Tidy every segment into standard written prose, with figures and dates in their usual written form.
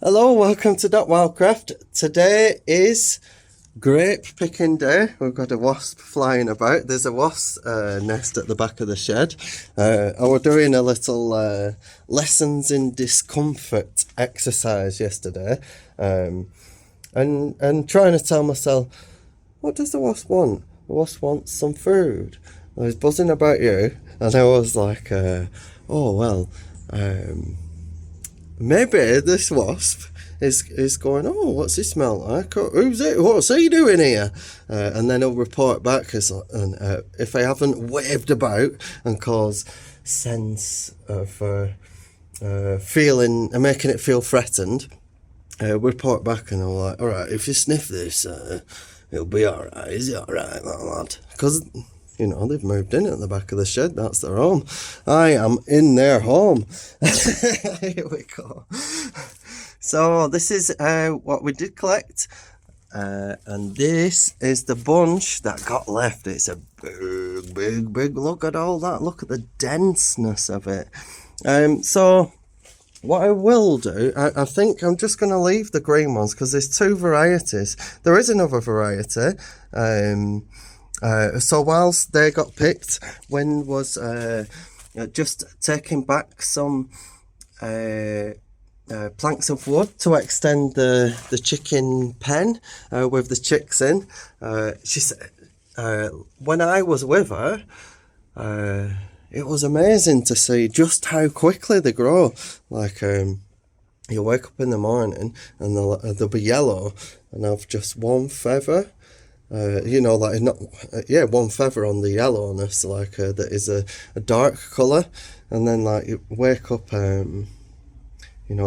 Hello, welcome to Wildcraft. Today is grape picking day. We've got a wasp flying about. There's a wasp nest at the back of the shed. I was doing a little lessons in discomfort exercise yesterday, and trying to tell myself, what does the wasp want? The wasp wants some food. I was buzzing about you, and I was like, maybe this wasp is going, oh, what's he smell like? Who's it? What's he doing here? And then he'll report back if I haven't waved about and caused sense of feeling and making it feel threatened. Report back and I'm like, all right, if you sniff this, it'll be all right. Is it all right, lad? Because they've moved in at the back of the shed. That's their home. I am in their home. Here we go. So this is what we did collect. And this is the bunch that got left. It's a big look at all that. Look at the denseness of it. So what I will do, I think I'm just going to leave the green ones because there's two varieties. There is another variety. So whilst they got picked, Wynn was just taking back some planks of wood to extend the chicken pen with the chicks in. She said, when I was with her, it was amazing to see just how quickly they grow. Like you wake up in the morning and they'll be yellow and have just one feather. One feather on the yellowness, that is a dark colour, and then you wake up, a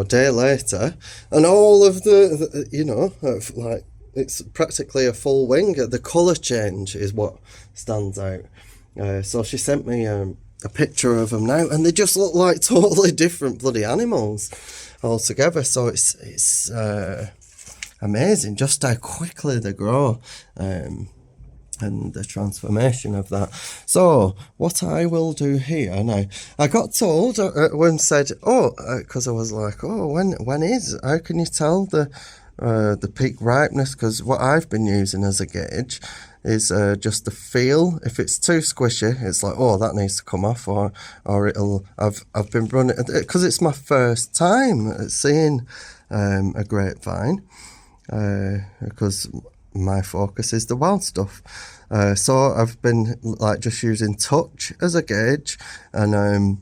day later, and all of it's practically a full wing. The colour change is what stands out. So she sent me a picture of them now, and they just look like totally different bloody animals altogether. So it's amazing just how quickly they grow, and the transformation of that. So what I will do here now, I got told when said, because I was like, when is, how can you tell the peak ripeness? Because what I've been using as a gauge is just the feel. If it's too squishy, it's like, that needs to come off, or it'll. I've been running because it's my first time seeing a grapevine. Because my focus is the wild stuff, so I've been just using touch as a gauge, and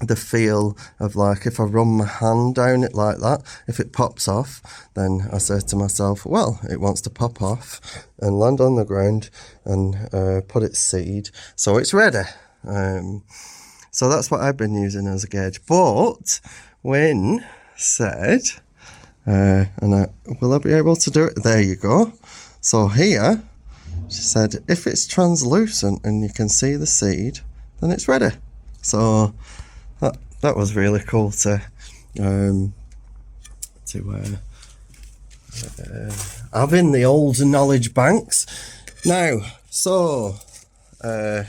the feel of if I run my hand down it like that, if it pops off, then I say to myself, well, it wants to pop off and land on the ground and put its seed, so it's ready. So that's what I've been using as a gauge. But Wynn said, will I be able to do it? There you go. So here, she said, if it's translucent and you can see the seed, then it's ready. So that was really cool to have in the old knowledge banks. Now, so I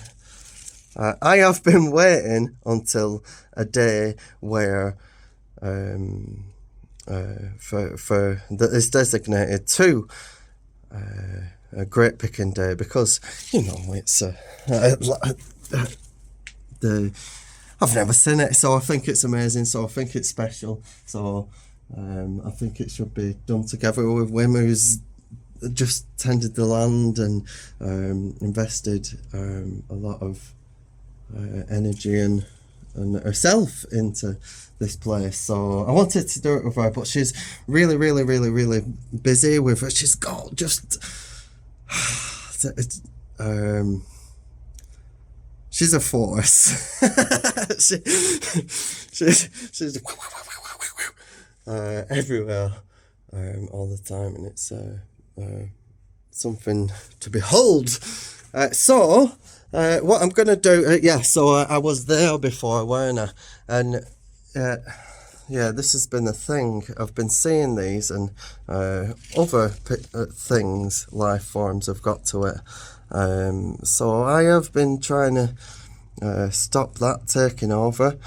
have been waiting until a day where for that is designated to a grape picking day, because it's I've never seen it, so I think it's amazing, so I think it's special, so I think it should be done together with Wim, who's just tended the land and invested a lot of energy and herself into this place. So I wanted to do it with her, but she's really busy with her. She's got just she's a force. she's everywhere all the time, and it's something to behold. So what I'm going to do, so I was there before, weren't I? And this has been a thing. I've been seeing these, and other things, life forms have got to it. So I have been trying to stop that taking over.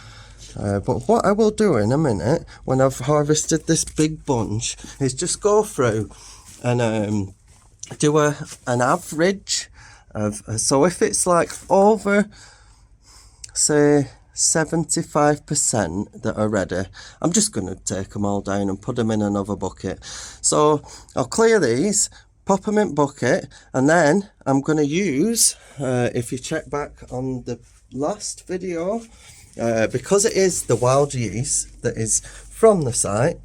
But what I will do in a minute, when I've harvested this big bunch, is just go through and do an average of, so if it's like over, say, 75% that are ready, I'm just going to take them all down and put them in another bucket. So I'll clear these, pop them in bucket, and then I'm going to use, if you check back on the last video, because it is the wild yeast that is from the site,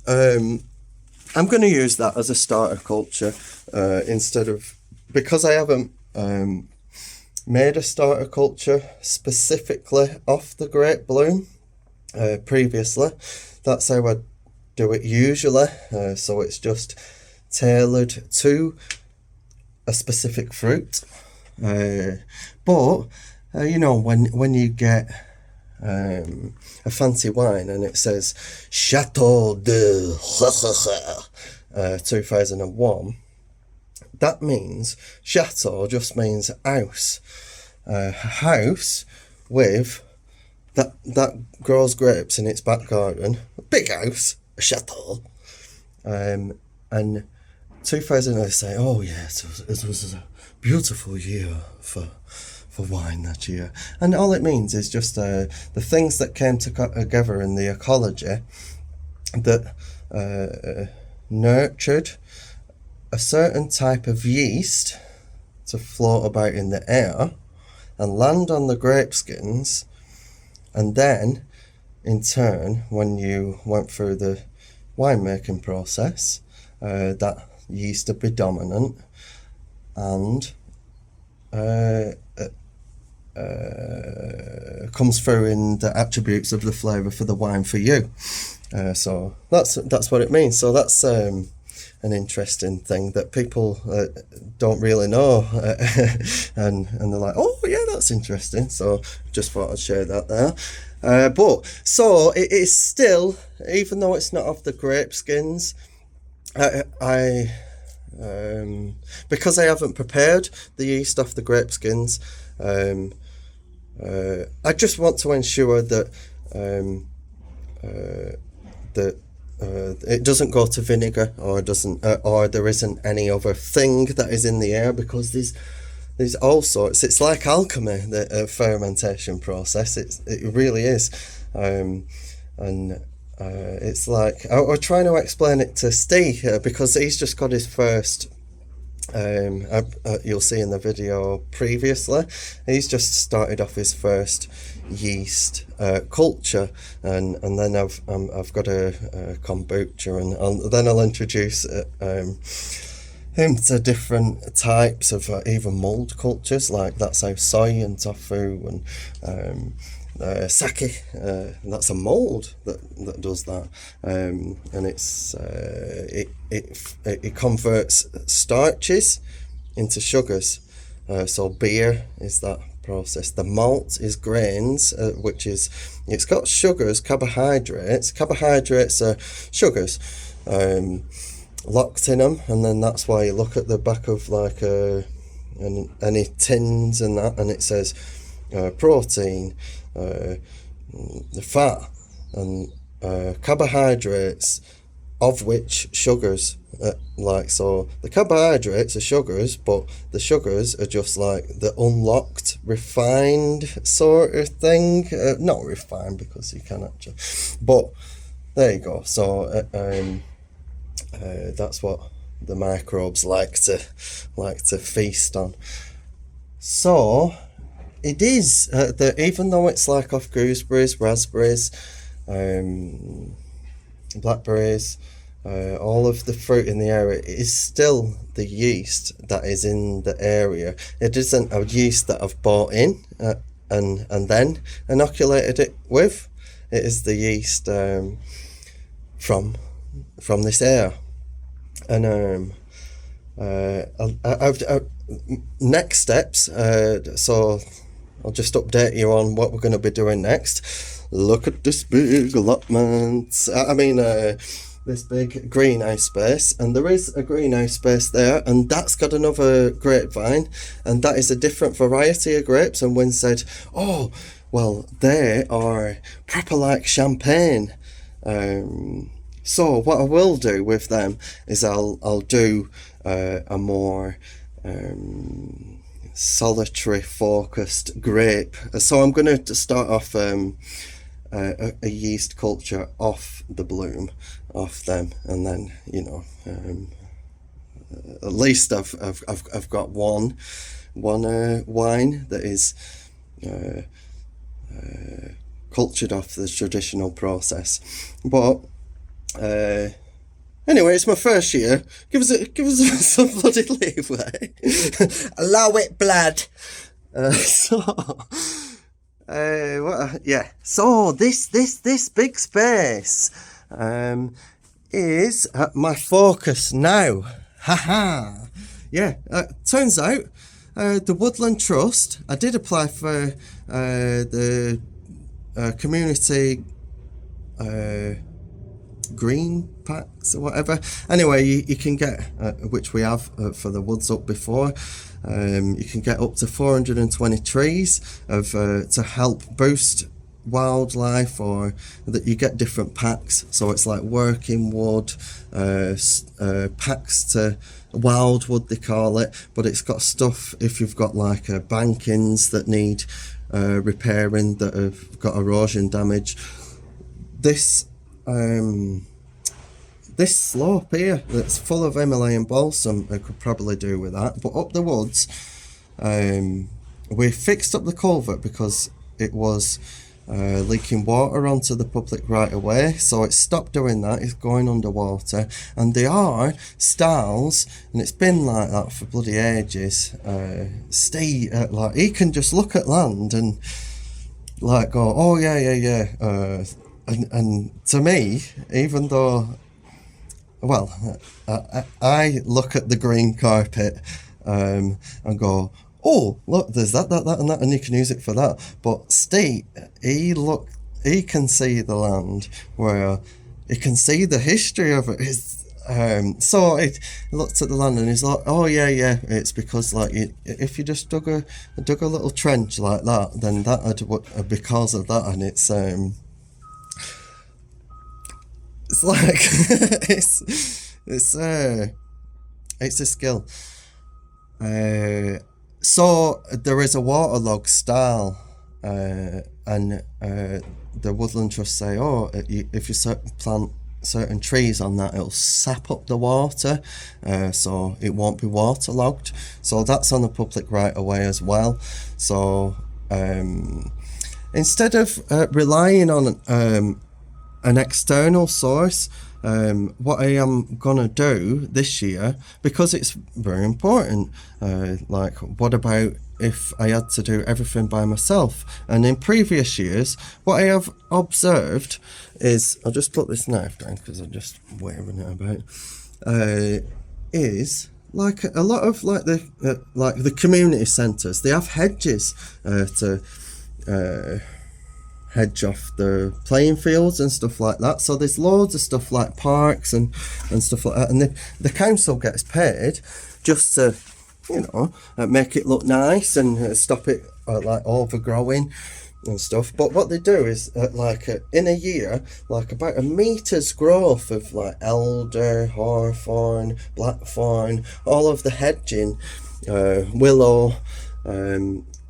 I'm going to use that as a starter culture instead of, because I haven't made a starter culture specifically off the grape bloom previously. That's how I do it usually, so it's just tailored to a specific fruit. But you know, when you get a fancy wine and it says Chateau de 2001, that means chateau just means house, house with that grows grapes in its back garden, a big house, a chateau, and 2000 they say, oh yes, it was a beautiful year for wine that year. And all it means is just the things that came together in the ecology that nurtured a certain type of yeast to float about in the air and land on the grape skins, and then in turn, when you went through the winemaking process, that yeast would be dominant and comes through in the attributes of the flavour for the wine for you. So that's what it means. So that's an interesting thing that people don't really know, and they're like, oh yeah, that's interesting. So just thought I'd share that there. But so it is still, even though it's not off the grape skins, I because I haven't prepared the yeast off the grape skins, I just want to ensure that it doesn't go to vinegar, or doesn't, or there isn't any other thing that is in the air, because there's all sorts. It's like alchemy, the fermentation process. It really is, and it's like I'm trying to explain it to Steve, because he's just got his first. You'll see in the video previously, he's just started off his first yeast culture, and then I've got a kombucha, and then I'll introduce him to different types of even mold cultures, like that's how soy and tofu and sake, that's a mold that does that, and it's it converts starches into sugars. So beer is that process. The malt is grains, which is, it's got sugars, carbohydrates. Carbohydrates are sugars locked in them, and then that's why you look at the back of like any tins and that, and it says protein, the fat, and carbohydrates, of which sugars, like, so the carbohydrates are sugars, but the sugars are just like the unlocked, refined sort of thing. Not refined, because you can actually, but there you go. So that's what the microbes like to feast on. So it is that even though it's like off gooseberries, raspberries, blackberries, all of the fruit in the area, it is still the yeast that is in the area. It isn't a yeast that I've bought in and then inoculated it with. It is the yeast from this area. And next steps, so I'll just update you on what we're going to be doing next. Look at this big allotment. This big greenhouse space, and there is a greenhouse space there, and that's got another grapevine, and that is a different variety of grapes. And Wynne said, oh, well, they are proper like champagne. So what I will do with them is I'll do a more solitary focused grape. So I'm going to start off a yeast culture off the bloom, off them, and then at least I've got one wine that is cultured off the traditional process. But anyway, it's my first year. Give us some bloody leeway. Allow it, blood. So this big space is my focus now. Haha. Yeah. Turns out the Woodland Trust. I did apply for the community green packs or whatever. Anyway, you can get, which we have for the woods up before, you can get up to 420 trees of to help boost wildlife, or that you get different packs. So it's like working wood, packs to wildwood they call it, but it's got stuff if you've got like bankings that need repairing, that have got erosion damage. This slope here that's full of Himalayan balsam, I could probably do with that. But up the woods, we fixed up the culvert because it was leaking water onto the public right of way, so it stopped doing that. It's going underwater, and there are stalls, and it's been like that for bloody ages. Steve, like, he can just look at land and like go, oh yeah, and to me, even though, well, I look at the green carpet and go, oh, look, there's that, and that, and you can use it for that. But Steve, he can see the land, where he can see the history of it. So he looked at the land and he's like, oh yeah, it's because like if you just dug a little trench like that, then that would, because of that, and it's like it's a skill. So there is a waterlogged style, and the Woodland Trust say, if you plant certain trees on that, it'll sap up the water, so it won't be waterlogged. So that's on the public right of way as well. So instead of relying on an external source, what I am gonna do this year, because it's very important, like, what about if I had to do everything by myself? And in previous years, what I have observed is, I'll just put this knife down because I'm just waving it about, is like a lot of like the community centres, they have hedges to hedge off the playing fields and stuff like that. So there's loads of stuff like parks and stuff like that, and the council gets paid just to make it look nice and stop it like overgrowing and stuff. But what they do is in a year, like about a meter's growth of like elder, hawthorn, blackthorn, all of the hedging, willow,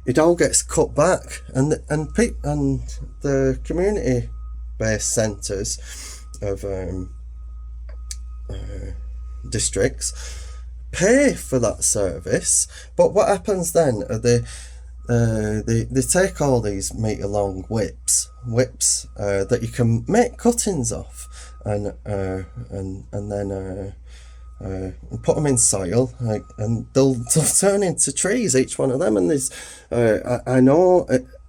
it all gets cut back, and the community-based centres of districts pay for that service. But what happens then? They take all these metre-long whips that you can make cuttings off, and then put them in soil, and they'll turn into trees, each one of them. And there's I know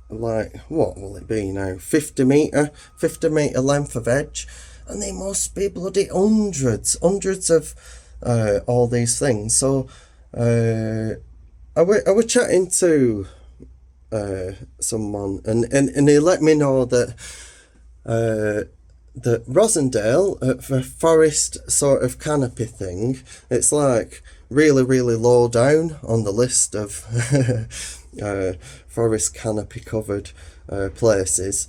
like, what will it be now, 50 metre length of edge, and there must be bloody hundreds of all these things. So I were chatting to someone, and he let me know that the Rosendale, for forest sort of canopy thing, it's like really, really low down on the list of forest canopy covered places.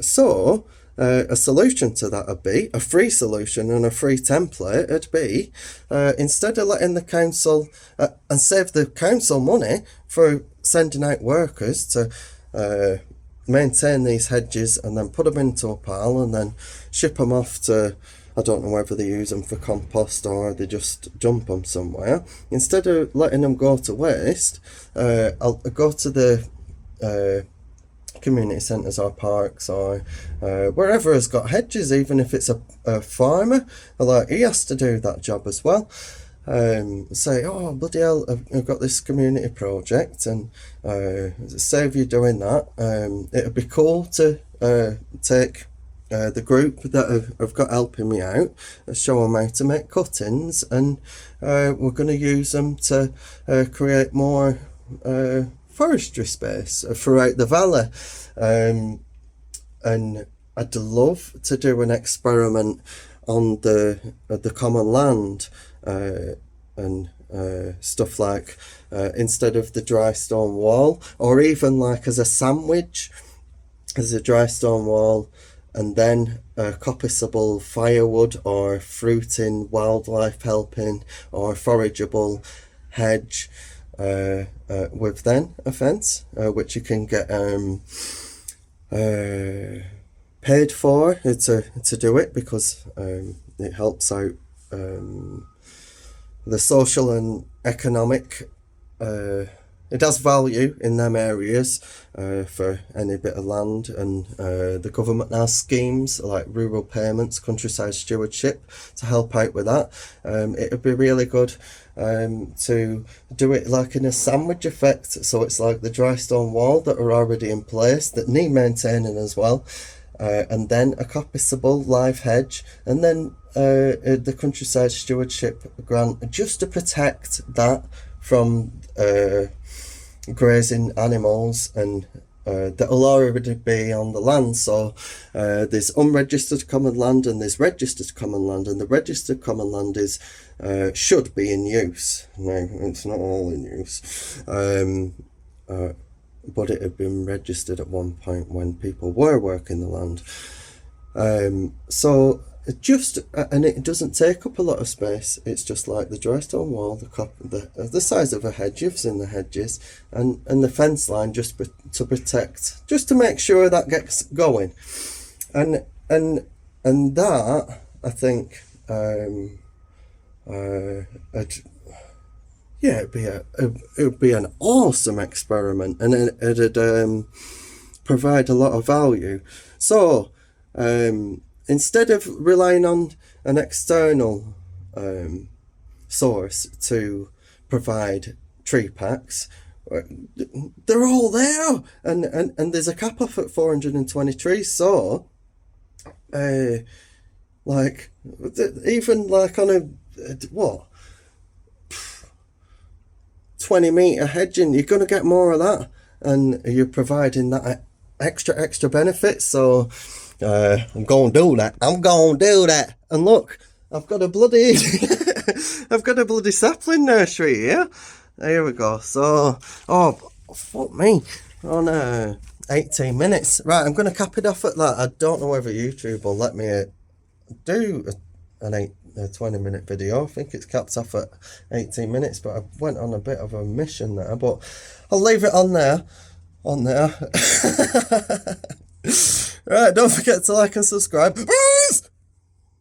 So a solution to that would be, a free solution and a free template would be, instead of letting the council, and save the council money for sending out workers to maintain these hedges and then put them into a pile and then ship them off to, I don't know whether they use them for compost or they just dump them somewhere. Instead of letting them go to waste, I'll go to the community centres or parks or wherever has got hedges, even if it's a farmer. Like, he has to do that job as well. Say, oh bloody hell, I've got this community project, and save you doing that. It'd be cool to take the group that have got helping me out, show them how to make cuttings, and we're going to use them to create more forestry space throughout the valley. And I'd love to do an experiment on the common land, and stuff like, instead of the dry stone wall, or even like as a sandwich, as a dry stone wall, and then coppiceable firewood or fruiting, wildlife helping, or forageable hedge, with then a fence, which you can get paid for to do it, because it helps out the social and economic. It has value in them areas for any bit of land, and the government has schemes like rural payments, countryside stewardship to help out with that. It would be really good to do it like in a sandwich effect, so it's like the dry stone wall that are already in place that need maintaining as well, and then a coppiceable live hedge, and then the countryside stewardship grant just to protect that from grazing animals, and that'll already be on the land. So there's unregistered common land and there's registered common land, and the registered common land is should be in use. No, it's not all in use, but it had been registered at one point when people were working the land. So it just, and it doesn't take up a lot of space. It's just like the dry stone wall, the size of a hedge, you've seen the hedges, and the fence line just to protect, just to make sure that gets going, and that, I think, it'd be an awesome experiment, and it'd provide a lot of value. So instead of relying on an external source to provide tree packs, they're all there, and there's a cap off at 420 trees. So like, even like on a 20-meter hedging, you're going to get more of that, and you're providing that extra benefit. So I'm going to do that. And look, I've got a bloody sapling nursery here. Here we go. So, oh fuck me, on 18 minutes. Right, I'm going to cap it off at that. I don't know whether YouTube will let me do a 20-minute video. I think it's capped off at 18 minutes, but I went on a bit of a mission there, but I'll leave it on there. Right, don't forget to like and subscribe.